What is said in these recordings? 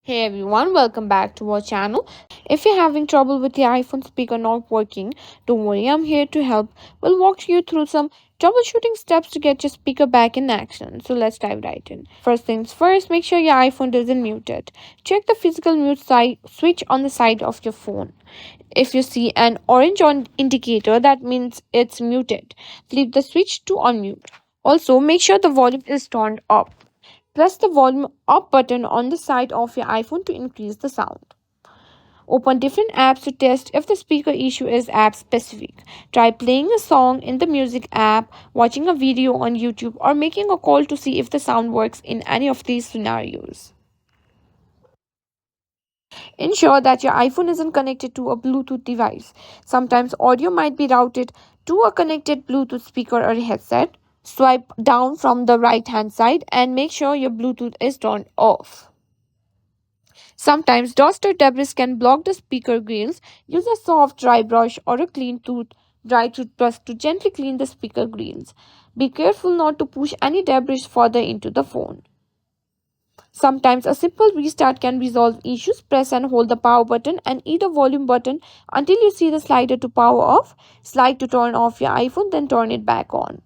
Hey everyone, welcome back to our channel. If you're having trouble with your iPhone speaker not working, don't worry, I'm here to help. We'll walk you through some troubleshooting steps to get your speaker back in action. So let's dive right in. First things first, make sure your iPhone isn't muted. Check the physical mute switch on the side of your phone. If you see an orange on indicator, that means it's muted. Flip the switch to unmute. Also, make sure the volume is turned up. Press the volume up button on the side of your iPhone to increase the sound. Open different apps to test if the speaker issue is app specific. Try playing a song in the music app, watching a video on YouTube, or making a call to see if the sound works in any of these scenarios. Ensure that your iPhone isn't connected to a Bluetooth device. Sometimes audio might be routed to a connected Bluetooth speaker or headset. Swipe down from the right hand side and make sure your Bluetooth is turned off. Sometimes dust or debris can block the speaker grills. Use a soft dry brush or a dry toothbrush to gently clean the speaker grills. Be careful not to push any debris further into the phone. Sometimes a simple restart can resolve issues. Press and hold the power button and either volume button until you see the slider to power off. Slide to turn off your iPhone, then turn it back on.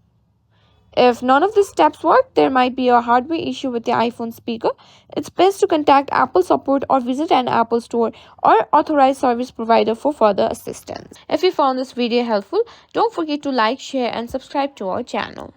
If none of these steps work, there might be a hardware issue with the iPhone speaker. It's best to contact Apple support or visit an Apple store or authorized service provider for further assistance. If you found this video helpful, don't forget to like, share, and subscribe to our channel.